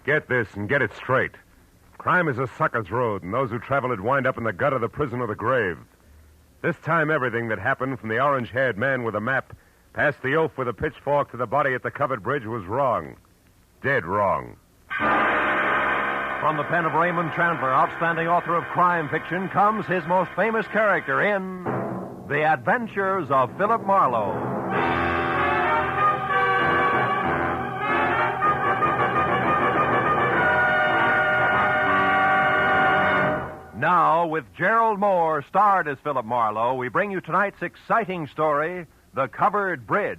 Get this and get it straight. Crime is a sucker's road, and those who travel it wind up in the gutter, the prison, or the grave. This time, everything that happened from the orange-haired man with a map past the oaf with a pitchfork to the body at the covered bridge was wrong. Dead wrong. From the pen of Raymond Chandler, outstanding author of crime fiction, comes his most famous character in The Adventures of Philip Marlowe. Now, with Gerald Moore starred as Philip Marlowe, we bring you tonight's exciting story, The Covered Bridge.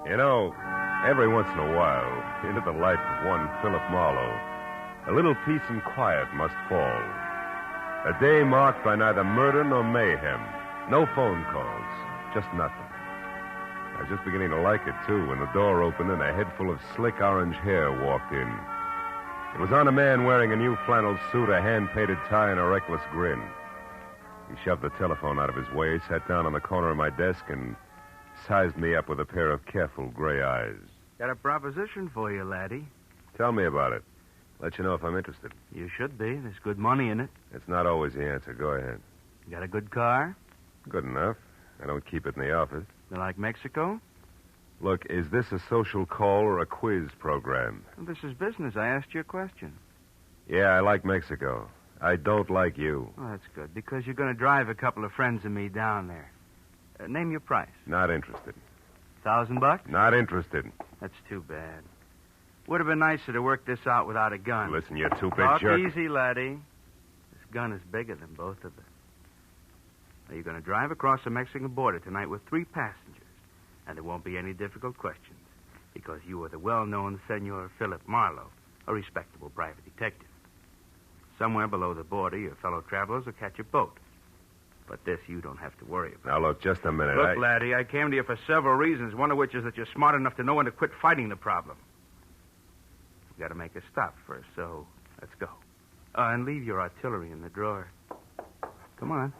You know, every once in a while, into the life of one Philip Marlowe, a little peace and quiet must fall. A day marked by neither murder nor mayhem. No phone calls. Just nothing. I was just beginning to like it, too, when the door opened and a head full of slick orange hair walked in. It was on a man wearing a new flannel suit, a hand-painted tie, and a reckless grin. He shoved the telephone out of his way, sat down on the corner of my desk, and sized me up with a pair of careful gray eyes. Got a proposition for you, laddie. Tell me about it. Let you know if I'm interested. You should be. There's good money in it. It's not always the answer. Go ahead. You got a good car? Good enough. I don't keep it in the office. You like Mexico? Look, is this a social call or a quiz program? Well, this is business. I asked you a question. Yeah, I like Mexico. I don't like you. Oh, that's good, because you're going to drive a couple of friends of me down there. Name your price. Not interested. $1,000? Not interested. That's too bad. Would have been nicer to work this out without a gun. Listen, you two-bit Talk jerk. easy, laddie. This gun is bigger than both of us. Now, you're going to drive across the Mexican border tonight with 3 passengers, and there won't be any difficult questions, because you are the well-known Senor Philip Marlowe, a respectable private detective. Somewhere below the border, your fellow travelers will catch a boat. But this you don't have to worry about. Now, look, just a minute. Look, laddie, I came to you for several reasons, one of which is that you're smart enough to know when to quit fighting the problem. You've got to make a stop first, so let's go. And leave your artillery in the drawer. Come on.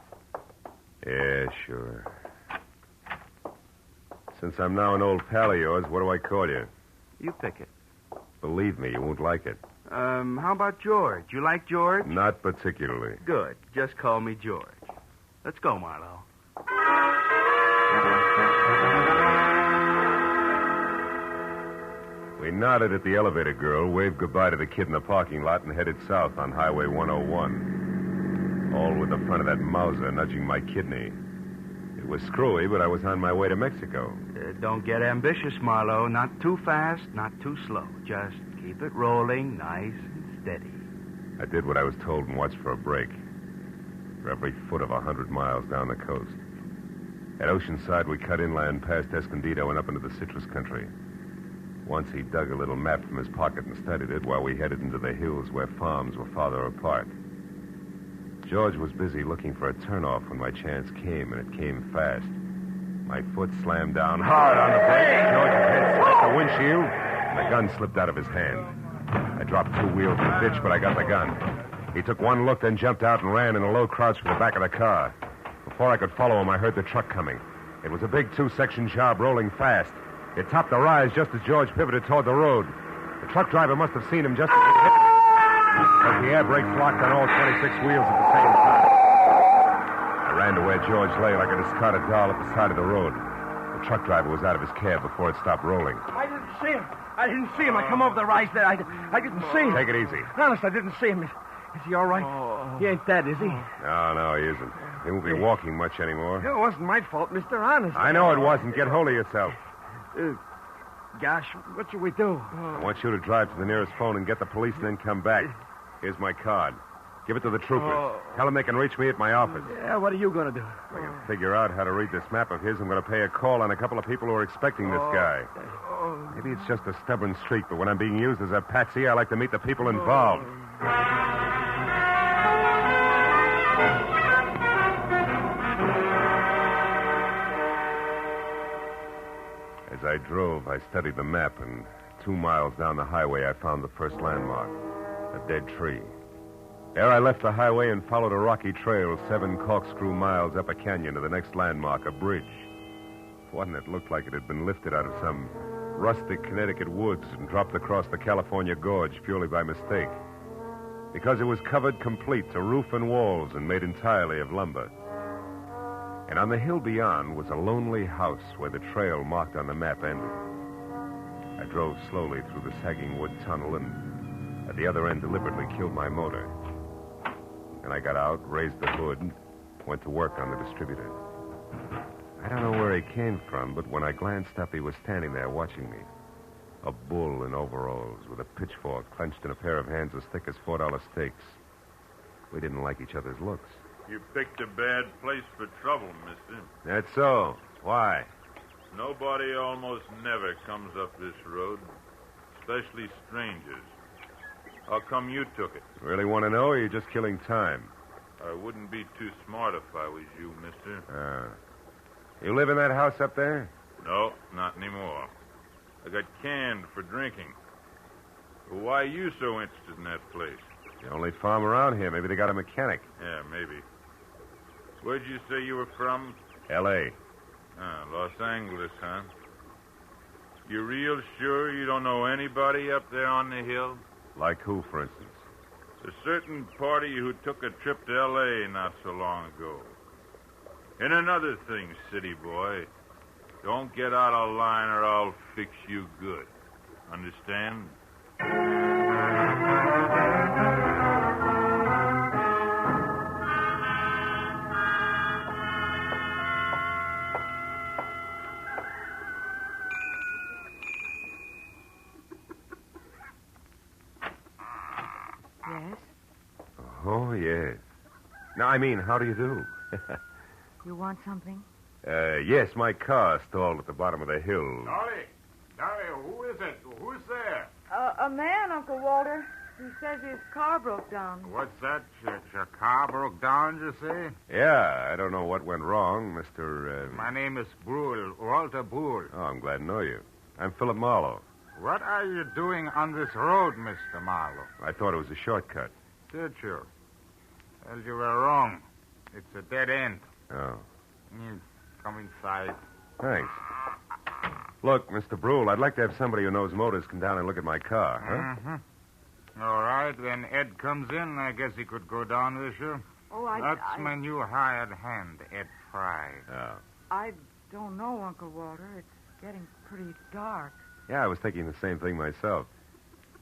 Yeah, sure. Since I'm now an old pal of yours, what do I call you? You pick it. Believe me, you won't like it. How about George? You like George? Not particularly. Good. Just call me George. Let's go, Marlowe. We nodded at the elevator girl, waved goodbye to the kid in the parking lot, and headed south on Highway 101. All with the front of that Mauser nudging my kidney. It was screwy, but I was on my way to Mexico. Don't get ambitious, Marlowe. Not too fast, not too slow. Just keep it rolling nice and steady. I did what I was told and watched for a break. For every foot of 100 miles down the coast. At Oceanside, we cut inland past Escondido and up into the citrus country. Once he dug a little map from his pocket and studied it while we headed into the hills where farms were farther apart. George was busy looking for a turnoff when my chance came, and it came fast. My foot slammed down hard on the brake. George's head smacked the windshield, and the gun slipped out of his hand. I dropped 2 wheels in the ditch, but I got the gun. He took one look, then jumped out and ran in a low crouch for the back of the car. Before I could follow him, I heard the truck coming. It was a big 2-section job rolling fast. It topped the rise just as George pivoted toward the road. The truck driver must have seen him just as it hit him, because the air brakes locked on all 26 wheels at the same time. I ran to where George lay like a discarded doll at the side of the road. The truck driver was out of his cab before it stopped rolling. I didn't see him. I come over the rise there. I didn't see him. Take it easy. Honest, I didn't see him. Is he all right? He ain't dead, is he? No, he isn't. He won't be walking much anymore. It wasn't my fault, Mr. Honest. I know it wasn't. Get hold of yourself. Gosh, what should we do? I want you to drive to the nearest phone and get the police and then come back. Here's my card. Give it to the troopers. Tell them they can reach me at my office. Yeah, what are you going to do? If I can figure out how to read this map of his, I'm going to pay a call on a couple of people who are expecting this guy. Maybe it's just a stubborn streak, but when I'm being used as a patsy, I like to meet the people involved. As I drove, I studied the map, and 2 miles down the highway, I found the first landmark, a dead tree. There I left the highway and followed a rocky trail 7 corkscrew miles up a canyon to the next landmark, a bridge. One that looked like it had been lifted out of some rustic Connecticut woods and dropped across the California gorge purely by mistake. Because it was covered complete to roof and walls and made entirely of lumber. And on the hill beyond was a lonely house where the trail marked on the map ended. I drove slowly through the sagging wood tunnel and at the other end deliberately killed my motor. And I got out, raised the hood, went to work on the distributor. I don't know where he came from, but when I glanced up, he was standing there watching me. A bull in overalls with a pitchfork clenched in a pair of hands as thick as $4 steaks. We didn't like each other's looks. You picked a bad place for trouble, mister. That's so. Why? Nobody almost never comes up this road, especially strangers. How come you took it? Really want to know, or are you just killing time? I wouldn't be too smart if I was you, mister. You live in that house up there? No, not anymore. I got canned for drinking. Well, why are you so interested in that place? The only farm around here. Maybe they got a mechanic. Yeah, maybe. Where'd you say you were from? L.A. Los Angeles, huh? You real sure you don't know anybody up there on the hill? Like who, for instance? A certain party who took a trip to L.A. not so long ago. And another thing, city boy. Don't get out of line or I'll fix you good. Understand? Yes? Oh, yes. Now, I mean, how do you do? You want something? Yes, my car stalled at the bottom of the hill. Dolly, who is it? Who's there? A man, Uncle Walter. He says his car broke down. What's that? Your car broke down, you say? Yeah, I don't know what went wrong, Mr. My name is Brule, Walter Brule. Oh, I'm glad to know you. I'm Philip Marlowe. What are you doing on this road, Mr. Marlowe? I thought it was a shortcut. Did you? Well, you were wrong. It's a dead end. Oh, You come inside. thanks. Look, Mr. Brule, I'd like to have somebody who knows motors come down and look at my car, huh? Mm-hmm. All right, when Ed comes in, I guess he could go down with you. Oh, That's my new hired hand, Ed Fry. Oh. I don't know, Uncle Walter. It's getting pretty dark. Yeah, I was thinking the same thing myself.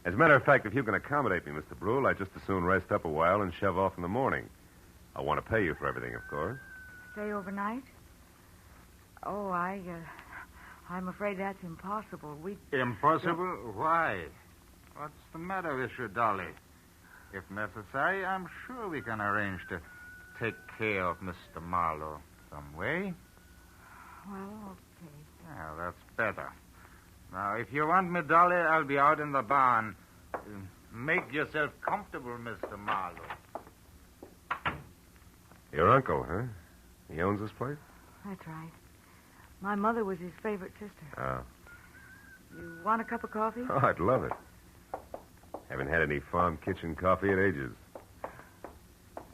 As a matter of fact, if you can accommodate me, Mr. Brule, I'd just as soon rest up a while and shove off in the morning. I want to pay you for everything, of course. Stay overnight? Oh, I'm afraid that's impossible. Impossible? Why? What's the matter with you, Dolly? If necessary, I'm sure we can arrange to take care of Mr. Marlowe some way. Well, okay. Yeah, that's better. Now, if you want me, Dolly, I'll be out in the barn. Make yourself comfortable, Mr. Marlowe. Your uncle, huh? He owns this place? That's right. My mother was his favorite sister. Oh. You want a cup of coffee? Oh, I'd love it. Haven't had any farm kitchen coffee in ages.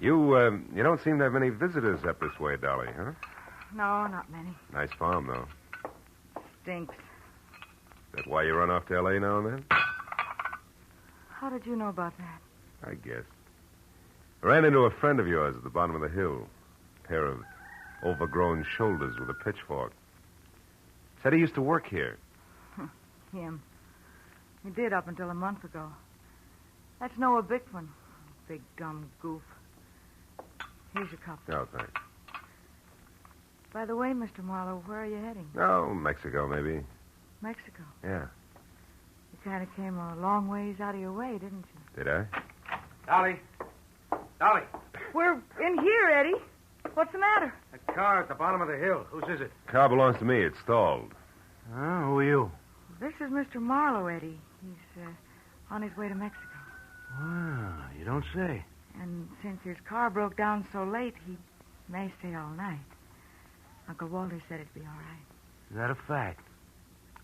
You don't seem to have many visitors up this way, Dolly, huh? No, not many. Nice farm, though. Stinks. Is that why you run off to L.A. now and then? How did you know about that? I guess. I ran into a friend of yours at the bottom of the hill. A pair of overgrown shoulders with a pitchfork. Said he used to work here. Him. He did up until a month ago. That's Noah Bickman. Big dumb goof. Here's your cup. Oh, thanks. By the way, Mr. Marlowe, where are you heading? Oh, Mexico, maybe. Mexico. Yeah. You kind of came a long ways out of your way, didn't you? Did I? Dolly. Dolly. We're in here, Eddie. What's the matter? A car at the bottom of the hill. Whose is it? Car belongs to me. It's stalled. Oh, who are you? This is Mr. Marlowe, Eddie. He's on his way to Mexico. Wow, you don't say. And since his car broke down so late, he may stay all night. Uncle Walter said it'd be all right. Is that a fact?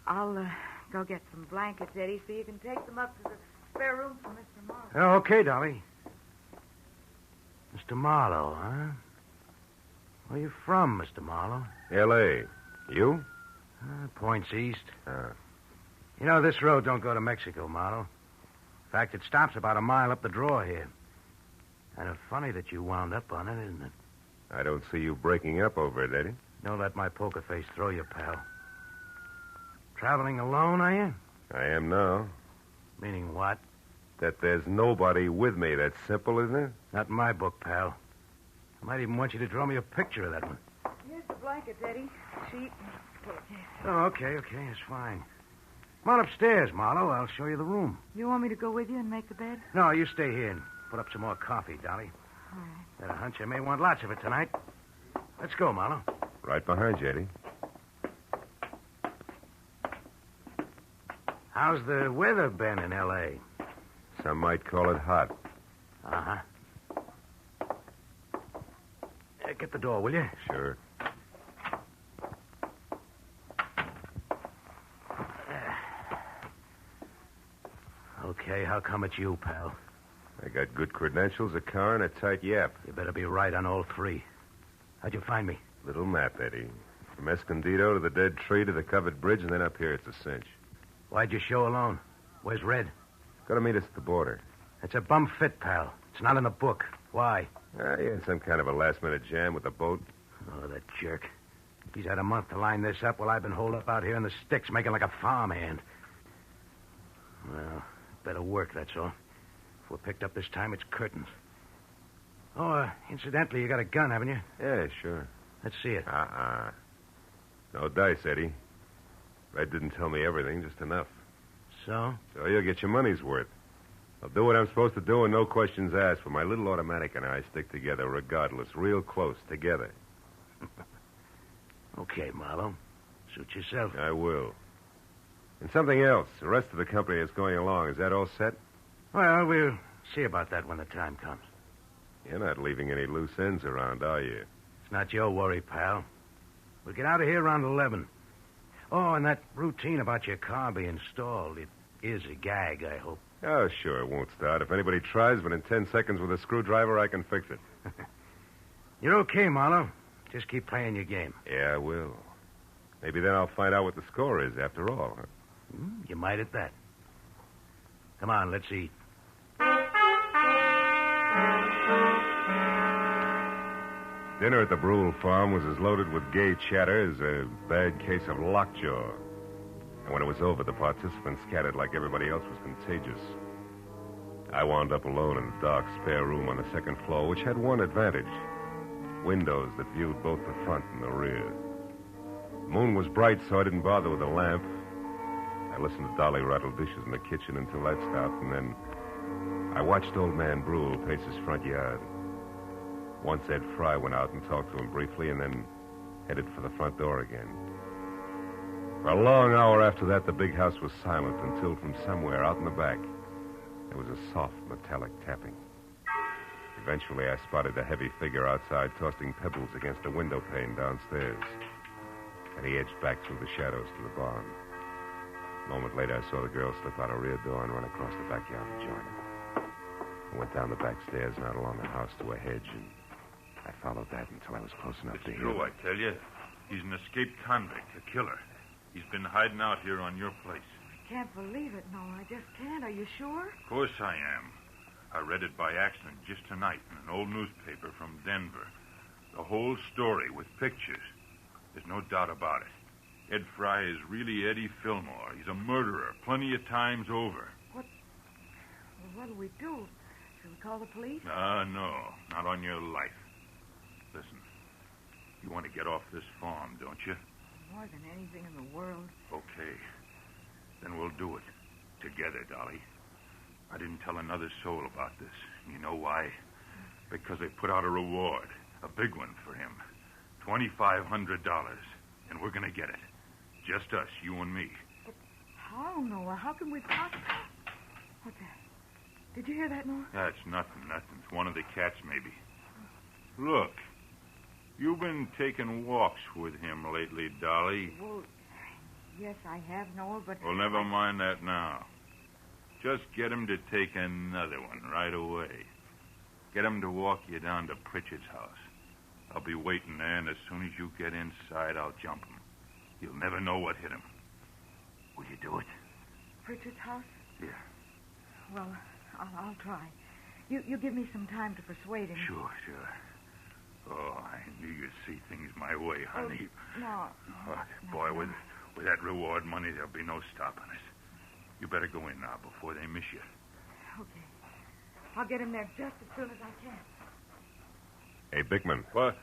I'll Go get some blankets, Eddie, so you can take them up to the spare room for Mr. Marlowe. Okay, Dolly. Mr. Marlowe, huh? Where you from, Mr. Marlowe? L.A. You? Points east. You know, this road don't go to Mexico, Marlowe. In fact, it stops about a mile up the draw here. Kind of funny that you wound up on it, isn't it? I don't see you breaking up over it, Eddie. Don't let my poker face throw you, pal. Traveling alone, are you? I am now. Meaning what? That there's nobody with me. That's simple, isn't it? Not in my book, pal. I might even want you to draw me a picture of that one. Here's the blankets, Eddie. Sheet and pillowcase. Oh, okay, that's fine. Come on upstairs, Marlowe. I'll show you the room. You want me to go with you and make the bed? No, you stay here and put up some more coffee, Dolly. All right. Got a hunch I may want lots of it tonight. Let's go, Marlowe. Right behind you, Eddie. How's the weather been in L.A.? Some might call it hot. Uh-huh. Get the door, will you? Sure. Okay, how come it's you, pal? I got good credentials, a car, and a tight yap. You better be right on all three. How'd you find me? Little map, Eddie. From Escondido to the dead tree to the covered bridge, and then up here, it's a cinch. Why'd you show alone? Where's Red? Gotta meet us at the border. It's a bum fit, pal. It's not in the book. Why? He had some kind of a last-minute jam with the boat. Oh, that jerk. He's had a month to line this up while I've been holed up out here in the sticks making like a farmhand. Well, better work, that's all. If we're picked up this time, it's curtains. Oh, incidentally, you got a gun, haven't you? Yeah, sure. Let's see it. No dice, Eddie. Red didn't tell me everything, just enough. So? So you'll get your money's worth. I'll do what I'm supposed to do and no questions asked, for my little automatic and I stick together regardless, real close, together. Okay, Marlowe. Suit yourself. I will. And something else. The rest of the company that's going along, is that all set? Well, we'll see about that when the time comes. You're not leaving any loose ends around, are you? It's not your worry, pal. We'll get out of here around 11. Oh, and that routine about your car being stalled, it is a gag, I hope. Oh, sure, it won't start. If anybody tries, but in 10 seconds with a screwdriver, I can fix it. You're okay, Marlowe. Just keep playing your game. Yeah, I will. Maybe then I'll find out what the score is after all, huh? You might at that. Come on, let's eat. Dinner at the Brule farm was as loaded with gay chatter as a bad case of lockjaw. And when it was over, the participants scattered like everybody else was contagious. I wound up alone in a dark spare room on the second floor, which had one advantage. Windows that viewed both the front and the rear. The moon was bright, so I didn't bother with a lamp. I listened to Dolly rattle dishes in the kitchen until that stopped, and then I watched old man Brule pace his front yard. Once Ed Fry went out and talked to him briefly, and then headed for the front door again. For a long hour after that, the big house was silent until from somewhere out in the back, there was a soft metallic tapping. Eventually, I spotted a heavy figure outside tossing pebbles against a window pane downstairs. And he edged back through the shadows to the barn. A moment later, I saw the girl slip out a rear door and run across the backyard to join him. I went down the back stairs and out along the house to a hedge, and I followed that until I was close enough to It's hear true, him. I tell you. He's an escaped convict, a killer. He's been hiding out here on your place. I can't believe it, no, I just can't. Are you sure? Of course I am. I read it by accident just tonight in an old newspaper from Denver. The whole story with pictures. There's no doubt about it. Ed Fry is really Eddie Fillmore. He's a murderer plenty of times over. What'll we do? Should we call the police? No, not on your life. Listen, you want to get off this farm, don't you? More than anything in the world. Okay. Then we'll do it. Together, Dolly. I didn't tell another soul about this. You know why? Because they put out a reward. A big one for him. $2,500. And we're going to get it. Just us, you and me. But how, Noah? How can we possibly... What's that? Did you hear that, Noah? That's nothing. It's one of the cats, maybe. Look. You've been taking walks with him lately, Dolly. Well, Yes, I have, Noel, but... Well, never mind that now. Just get him to take another one right away. Get him to walk you down to Pritchard's house. I'll be waiting there, and as soon as you get inside, I'll jump him. You'll never know what hit him. Will you do it? Pritchard's house? Yeah. Well, I'll try. You give me some time to persuade him. Sure. Oh, I knew you'd see things my way, honey. No. Oh, boy, with that reward money, there'll be no stopping us. You better go in now before they miss you. Okay. I'll get him there just as soon as I can. Hey, Bickman. What?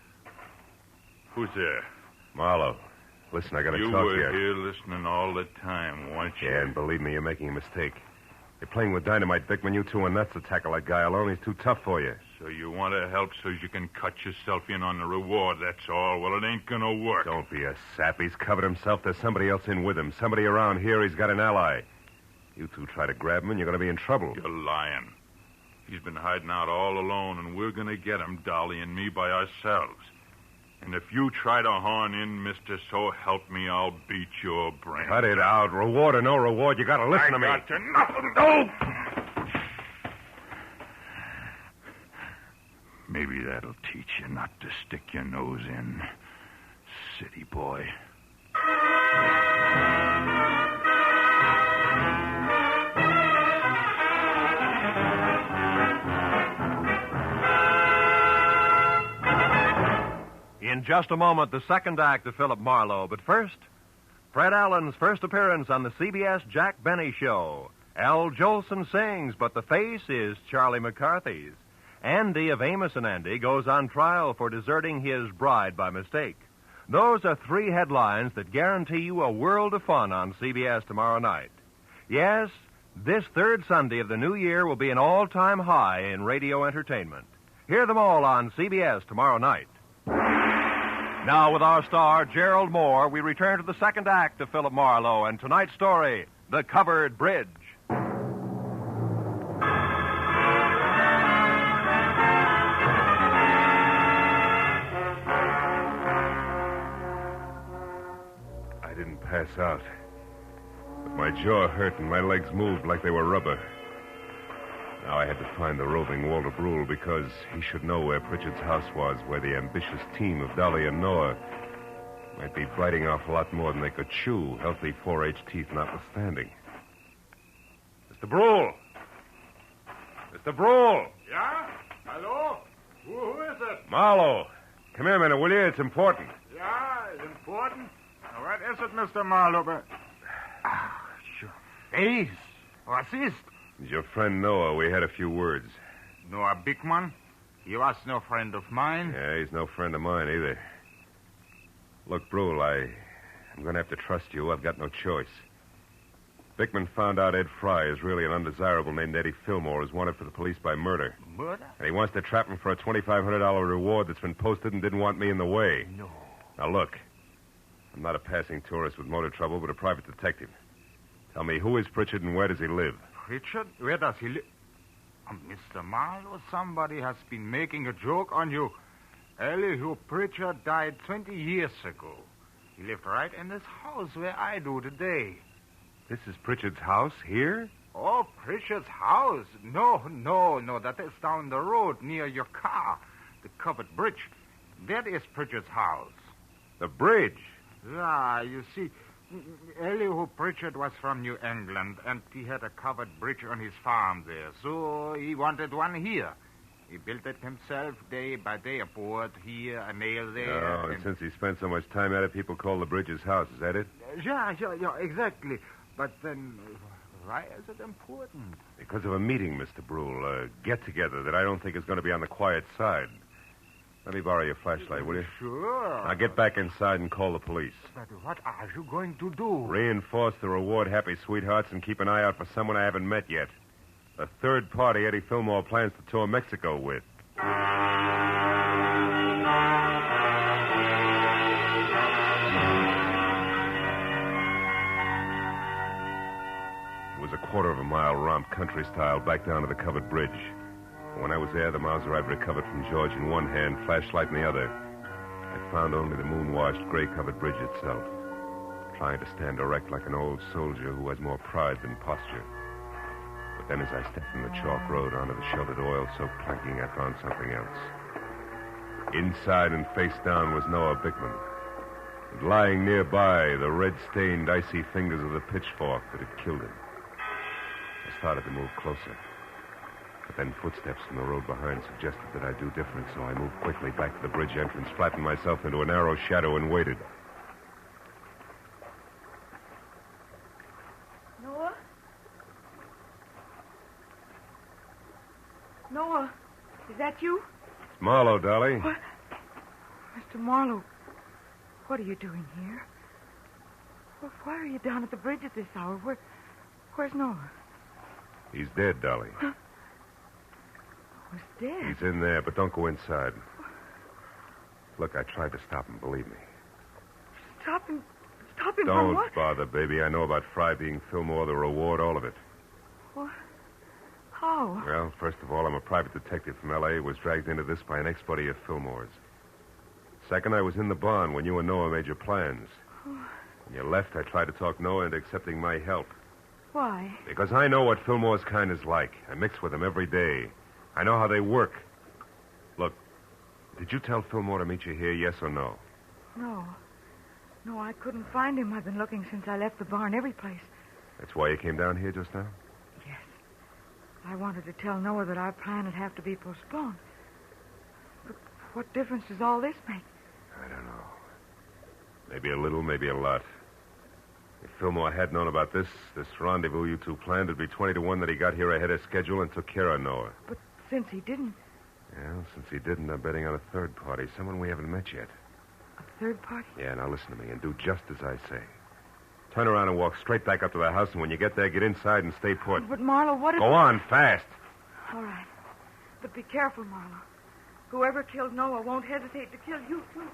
Who's there? Marlowe. Listen, I gotta talk to you. You were here listening all the time, weren't you? Yeah, and believe me, you're making a mistake. You're playing with dynamite, Bickman. You two are nuts to tackle that guy alone. He's too tough for you. So you want to help so you can cut yourself in on the reward, that's all. Well, it ain't gonna work. Don't be a sap. He's covered himself. There's somebody else in with him. Somebody around here. He's got an ally. You two try to grab him, and you're going to be in trouble. You're lying. He's been hiding out all alone, and we're going to get him, Dolly and me, by ourselves. And if you try to horn in, mister, so help me, I'll beat your brains. Cut it out. Reward or no reward, you got to listen to me. I got to nothing. No! Maybe that'll teach you not to stick your nose in, city boy. In just a moment, the second act of Philip Marlowe. But first, Fred Allen's first appearance on the CBS Jack Benny Show. Al Jolson sings, but the face is Charlie McCarthy's. Andy of Amos and Andy goes on trial for deserting his bride by mistake. Those are three headlines that guarantee you a world of fun on CBS tomorrow night. Yes, this third Sunday of the new year will be an all-time high in radio entertainment. Hear them all on CBS tomorrow night. Now, with our star, Gerald Moore, we return to the second act of Philip Marlowe and tonight's story, The Covered Bridge. I didn't pass out. But my jaw hurt and my legs moved like they were rubber. Now I had to find the roving Walter Brule because he should know where Pritchard's house was, where the ambitious team of Dolly and Noah might be biting off a lot more than they could chew, healthy 4H teeth notwithstanding. Mr. Brule! Mr. Brule! Yeah? Hello? Who is it? Marlowe! Come here a minute, will you? It's important. Yeah, it's important. What is it, Mr. Marlowe? Sure. Face. What's this? It's your friend Noah. We had a few words. Noah Bickman? He was no friend of mine. Yeah, he's no friend of mine either. Look, Brule, I'm going to have to trust you. I've got no choice. Bickman found out Ed Fry is really an undesirable named Eddie Fillmore who's wanted for the police by murder. Murder? And he wants to trap him for a $2,500 reward that's been posted and didn't want me in the way. No. Now, look. I'm not a passing tourist with motor trouble, but a private detective. Tell me, who is Pritchard and where does he live? Richard? Where does he live? Mr. Marlowe, somebody has been making a joke on you. Elihu Pritchard died 20 years ago. He lived right in this house where I do today. This is Pritchard's house here? Oh, Pritchard's house? No. That is down the road near your car. The covered bridge. That is Pritchard's house. The bridge? Yeah, you see, Elihu Pritchard was from New England, and he had a covered bridge on his farm there, so he wanted one here. He built it himself day by day, a board here, a nail there. Oh, and since he spent so much time at it, people call the bridge his house. Is that it? Yeah, exactly. But then, why is it important? Because of a meeting, Mr. Brule, a get-together that I don't think is going to be on the quiet side. Let me borrow your flashlight, will you? Sure. Now get back inside and call the police. But what are you going to do? Reinforce the reward happy sweethearts and keep an eye out for someone I haven't met yet. The third party Eddie Fillmore plans to tour Mexico with. It was a quarter of a mile romp country style back down to the covered bridge. When I was there, the Mauser I'd recovered from George in one hand, flashlight in the other. I found only the moon-washed, gray-covered bridge itself. trying to stand erect like an old soldier who has more pride than posture. But then as I stepped from the chalk road onto the sheltered oil-soaked planking, I found something else. Inside and face down was Noah Bickman. And lying nearby, the red-stained, icy fingers of the pitchfork that had killed him. I started to move closer. But then footsteps from the road behind suggested that I do different, so I moved quickly back to the bridge entrance, flattened myself into a narrow shadow, and waited. Noah? Noah, is that you? It's Marlowe, Dolly. What? Mr. Marlowe, what are you doing here? Why are you down at the bridge at this hour? Where's Noah? He's dead, Dolly. Noah's dead. He's in there, but don't go inside. Look, I tried to stop him, believe me. Stop him from Don't what? bother, baby. I know about Fry being Fillmore, the reward, all of it. What? How? Well, first of all, I'm a private detective from L.A. who was dragged into this by an ex-buddy of Fillmore's. Second, I was in the barn when you and Noah made your plans. When you left, I tried to talk Noah into accepting my help. Why? Because I know what Fillmore's kind is like. I mix with them every day. I know how they work. Look, did you tell Fillmore to meet you here, yes or no? No. No, I couldn't find him. I've been looking since I left the barn, every place. That's why you came down here just now? Yes. I wanted to tell Noah that our plan would have to be postponed. But what difference does all this make? I don't know. Maybe a little, maybe a lot. If Fillmore had known about this rendezvous you two planned, it'd be 20 to 1 that he got here ahead of schedule and took care of Noah. But since he didn't... Well, since he didn't, I'm betting on a third party, someone we haven't met yet. A third party? Yeah, now listen to me and do just as I say. Turn around and walk straight back up to the house, and when you get there, get inside and stay put. But, Marlowe, what if... Go on, fast. All right. But be careful, Marlowe. Whoever killed Noah won't hesitate to kill you, too.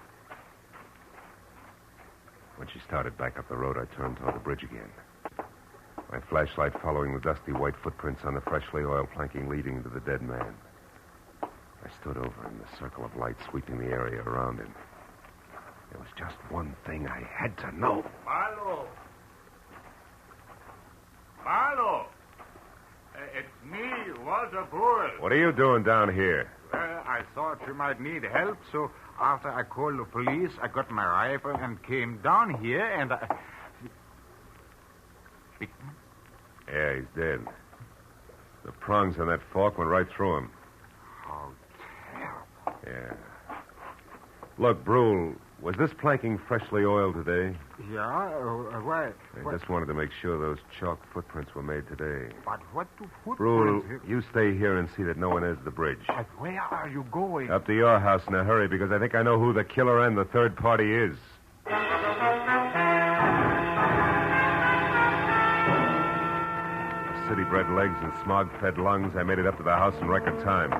When she started back up the road, I turned toward the bridge again. My flashlight following the dusty white footprints on the freshly oiled planking leading to the dead man. I stood over in the circle of light sweeping the area around him. There was just one thing I had to know. Marlowe! Marlowe! It's me, Walter Bull. What are you doing down here? Well, I thought you might need help, so after I called the police, I got my rifle and came down here, and I... Bickman? Yeah, he's dead. The prongs on that fork went right through him. How terrible. Yeah. Look, Brule, was this planking freshly oiled today? Yeah? Why? I just wanted to make sure those chalk footprints were made today. But what do Brule, footprints... you stay here and see that no one enters the bridge. But where are you going? Up to your house in a hurry, because I think I know who the killer and the third party is. With city-bred legs and smog-fed lungs, I made it up to the house in record time.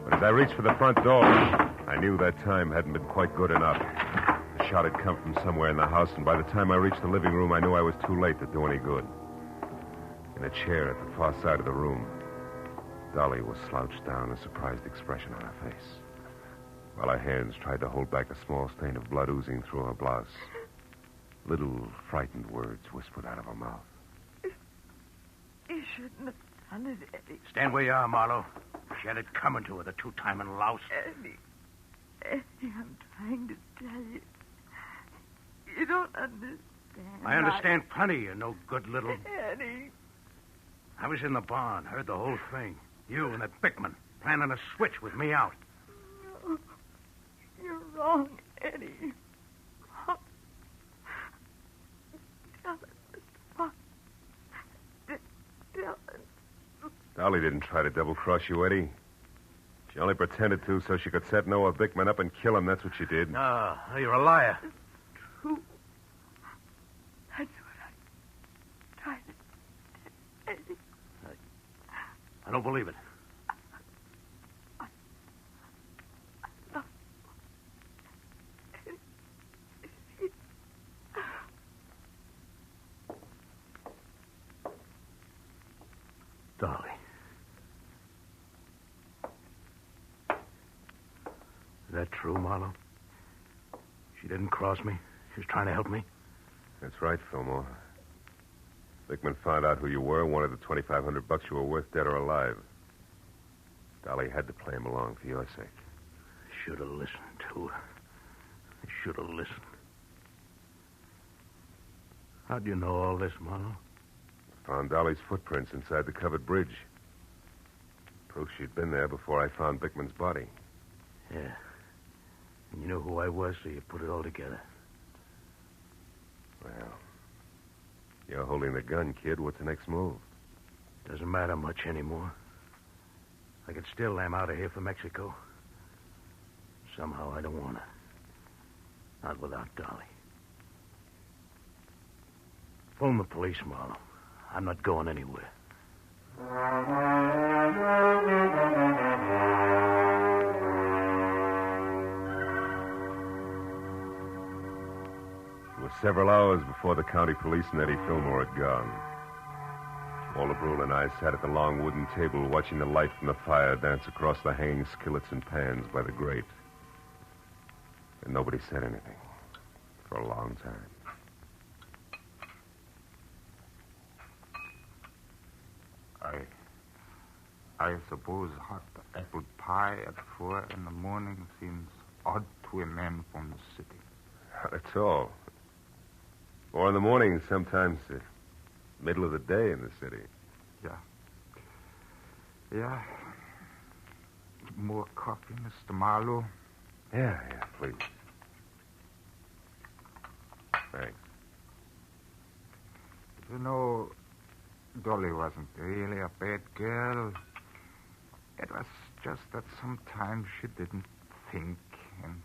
But as I reached for the front door, I knew that time hadn't been quite good enough. The shot had come from somewhere in the house, and by the time I reached the living room, I knew I was too late to do any good. In a chair at the far side of the room, Dolly was slouched down, a surprised expression on her face, while her hands tried to hold back a small stain of blood oozing through her blouse. Little frightened words whispered out of her mouth. You shouldn't have done it, Eddie. Stand where you are, Marlowe. She had it coming to her, the two-timing louse. Eddie, I'm trying to tell you. You don't understand. I understand plenty, you no good little... Eddie. I was in the barn, heard the whole thing. You and that Bickman planning a switch with me out. No, you're wrong, Eddie. Wrong. Tell it, Mr. Fox. Tell it. Dolly didn't try to double-cross you, Eddie. She only pretended to so she could set Noah Bickman up and kill him. That's what she did. No, you're a liar. True. That's what I tried to tell Eddie. I don't believe it. Dolly. Is that true, Marlowe? She didn't cross me. She was trying to help me. That's right, Fillmore. Bickman found out who you were and wanted the $2,500 you were worth, dead or alive. Dolly had to play him along for your sake. Should have listened to her. I should have listened. How'd you know all this, Marlowe? Found Dolly's footprints inside the covered bridge. Proof she'd been there before I found Bickman's body. Yeah. And you know who I was, so you put it all together. Well, you're holding the gun, kid. What's the next move? Doesn't matter much anymore. I could still am out of here for Mexico. Somehow I don't want to. Not without Dolly. Phone the police, Marlowe. I'm not going anywhere. It was several hours before the county police and Eddie Fillmore had gone. Walter Brule and I sat at the long wooden table watching the light from the fire dance across the hanging skillets and pans by the grate. And nobody said anything for a long time. I suppose hot apple pie at 4 in the morning seems odd to a man from the city. Not at all. 4 in the morning, sometimes the middle of the day in the city. Yeah. More coffee, Mr. Marlowe? Yeah, please. Thanks. You know, Dolly wasn't really a bad girl. It was just that sometimes she didn't think, and...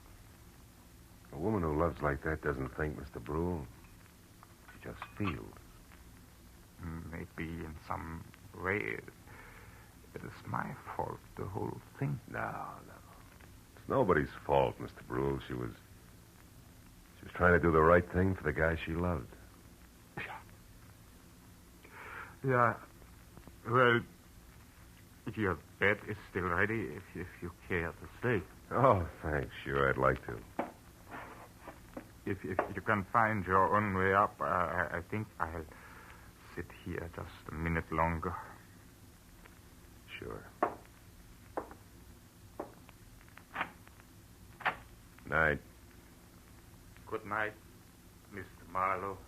A woman who loves like that doesn't think, Mr. Brule. She just feels. Maybe in some way it is my fault, the whole thing. No. It's nobody's fault, Mr. Brule. She was trying to do the right thing for the guy she loved. Yeah. Well, your bed is still ready if you care to stay. Oh, thanks. Sure, I'd like to. If you can find your own way up, I think I'll sit here just a minute longer. Sure. Night. Good night, Mr. Marlowe.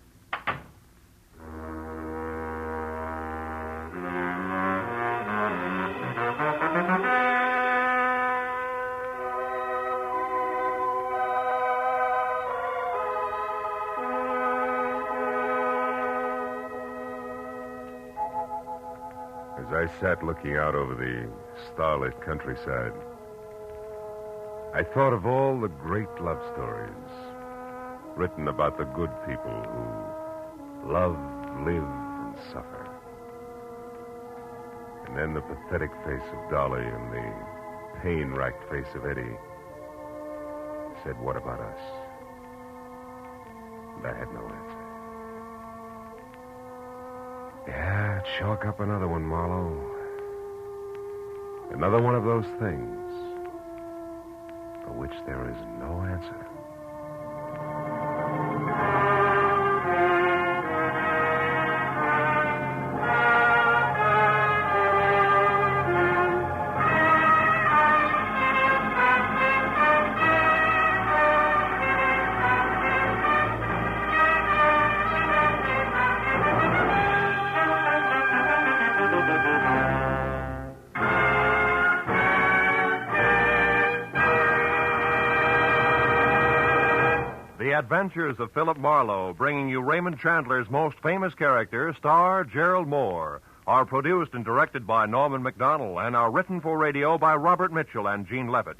As I sat looking out over the starlit countryside, I thought of all the great love stories written about the good people who love, live, and suffer. And then the pathetic face of Dolly and the pain-racked face of Eddie said, "What about us?" And I had no answer. Yeah, chalk up another one, Marlowe. Another one of those things for which there is no answer. The Adventures of Philip Marlowe, bringing you Raymond Chandler's most famous character, star Gerald Moore, are produced and directed by Norman MacDonald and are written for radio by Robert Mitchell and Gene Levitt.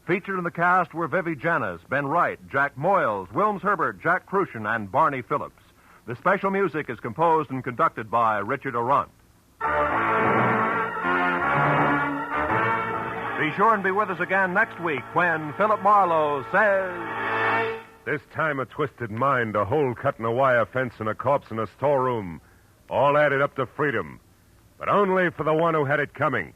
Featured in the cast were Vivi Janis, Ben Wright, Jack Moyles, Wilms Herbert, Jack Crucian, and Barney Phillips. The special music is composed and conducted by Richard Arant. Be sure and be with us again next week when Philip Marlowe says... This time a twisted mind, a hole cut in a wire fence, and a corpse in a storeroom. All added up to freedom. But only for the one who had it coming.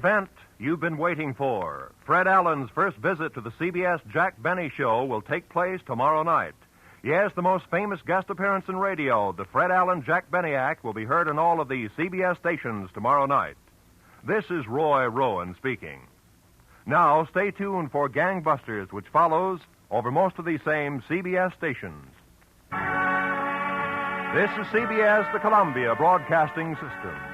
event you've been waiting for. Fred Allen's first visit to the CBS Jack Benny Show will take place tomorrow night. Yes, the most famous guest appearance in radio, the Fred Allen Jack Benny Act, will be heard on all of the CBS stations tomorrow night. This is Roy Rowan speaking. Now, stay tuned for Gangbusters, which follows over most of these same CBS stations. This is CBS, the Columbia Broadcasting System.